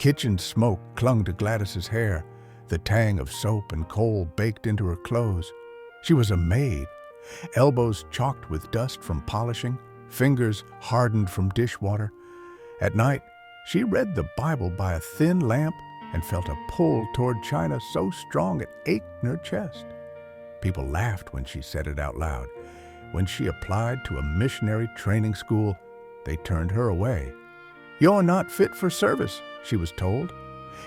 Kitchen smoke clung to Gladys's hair, the tang of soap and coal baked into her clothes. She was a maid, elbows chalked with dust from polishing, fingers hardened from dishwater. At night, she read the Bible by a thin lamp and felt a pull toward China so strong it ached in her chest. People laughed when she said it out loud. When she applied to a missionary training school, they turned her away. "You're not fit for service," she was told.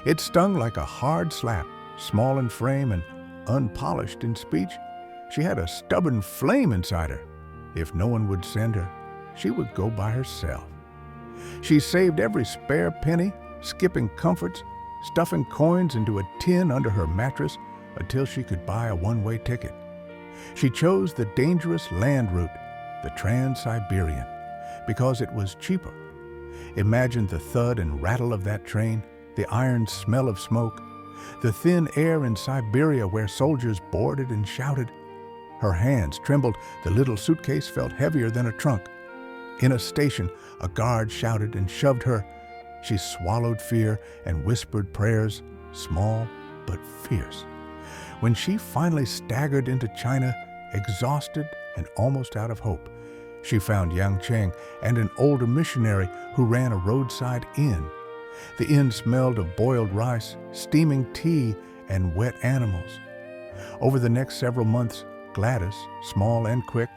It stung like a hard slap, small in frame and unpolished in speech. She had a stubborn flame inside her. If no one would send her, she would go by herself. She saved every spare penny, skipping comforts, stuffing coins into a tin under her mattress until she could buy a one-way ticket. She chose the dangerous land route, the Trans-Siberian, because it was cheaper. Imagine the thud and rattle of that train, the iron smell of smoke, the thin air in Siberia where soldiers boarded and shouted. Her hands trembled, the little suitcase felt heavier than a trunk. In a station, a guard shouted and shoved her. She swallowed fear and whispered prayers, small but fierce. When she finally staggered into China, exhausted and almost out of hope, she found Yang Cheng and an older missionary who ran a roadside inn. The inn smelled of boiled rice, steaming tea, and wet animals. Over the next several months, Gladys, small and quick,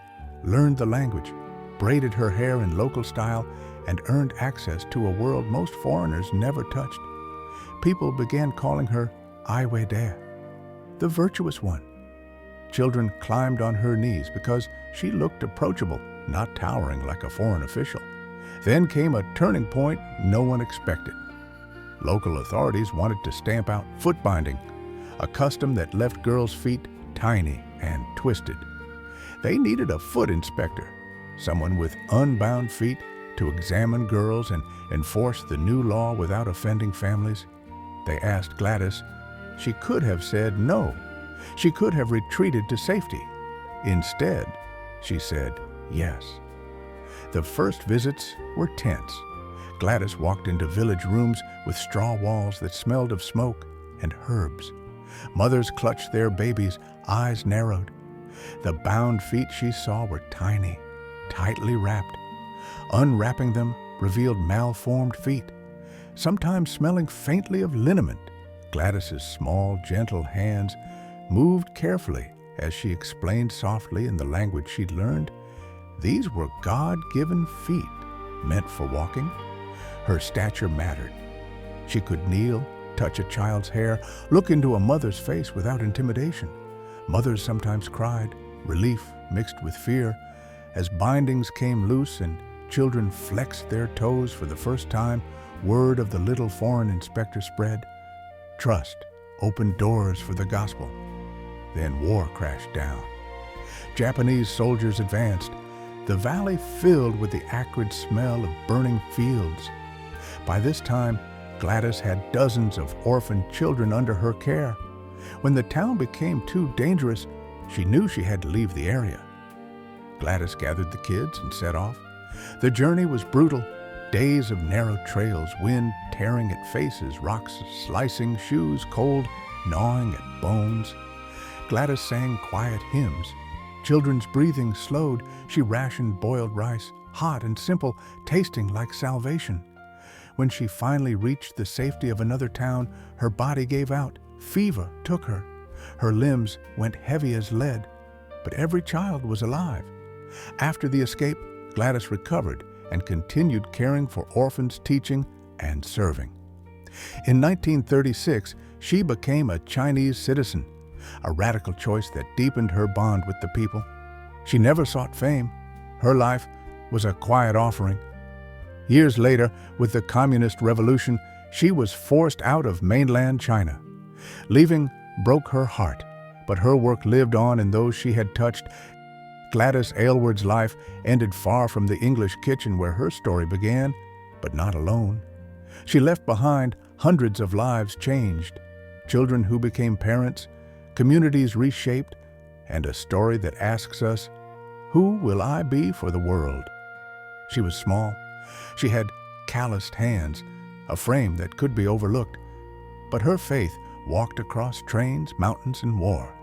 learned the language, braided her hair in local style, and earned access to a world most foreigners never touched. People began calling her Ai Weidae, the virtuous one. Children climbed on her knees because she looked approachable, not towering like a foreign official. Then came a turning point no one expected. Local authorities wanted to stamp out foot binding, a custom that left girls' feet tiny and twisted. They needed a foot inspector, someone with unbound feet, to examine girls and enforce the new law without offending families. They asked Gladys. She could have said no. She could have retreated to safety. Instead, she said yes. The first visits were tense. Gladys walked into village rooms with straw walls that smelled of smoke and herbs. Mothers clutched their babies, eyes narrowed. The bound feet she saw were tiny, tightly wrapped. Unwrapping them revealed malformed feet, sometimes smelling faintly of liniment. Gladys's small, gentle hands moved carefully as she explained softly in the language she'd learned. These were God-given feet, meant for walking. Her stature mattered. She could kneel, touch a child's hair, look into a mother's face without intimidation. Mothers sometimes cried, relief mixed with fear, as bindings came loose and children flexed their toes for the first time. Word of the little foreign inspector spread. Trust opened doors for the gospel. Then war crashed down. Japanese soldiers advanced, the valley filled with the acrid smell of burning fields. By this time, Gladys had dozens of orphaned children under her care. When the town became too dangerous, she knew she had to leave the area. Gladys gathered the kids and set off. The journey was brutal. Days of narrow trails, wind tearing at faces, rocks slicing shoes, cold gnawing at bones. Gladys sang quiet hymns. Children's breathing slowed. She rationed boiled rice, hot and simple, tasting like salvation. When she finally reached the safety of another town, her body gave out. Fever took her. Her limbs went heavy as lead, but every child was alive. After the escape, Gladys recovered and continued caring for orphans, teaching, and serving. In 1936, she became a Chinese citizen, a radical choice that deepened her bond with the people. She never sought fame. Her life was a quiet offering. Years later, with the Communist Revolution, she was forced out of mainland China. Leaving broke her heart, but her work lived on in those she had touched. Gladys Aylward's life ended far from the English kitchen where her story began, but not alone. She left behind hundreds of lives changed, children who became parents, communities reshaped, and a story that asks us, who will I be for the world? She was small. She had calloused hands, a frame that could be overlooked. But her faith walked across trains, mountains, and war.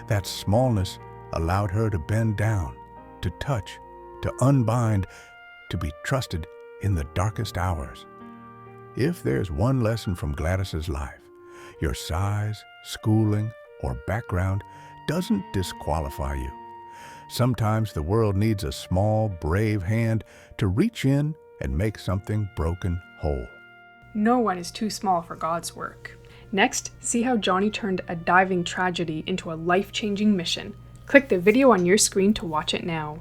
That smallness allowed her to bend down, to touch, to unbind, to be trusted in the darkest hours. If there's one lesson from Gladys's life, your size, schooling, or background doesn't disqualify you. Sometimes the world needs a small, brave hand to reach in and make something broken whole. No one is too small for God's work. Next, see how Johnny turned a diving tragedy into a life-changing mission. Click the video on your screen to watch it now.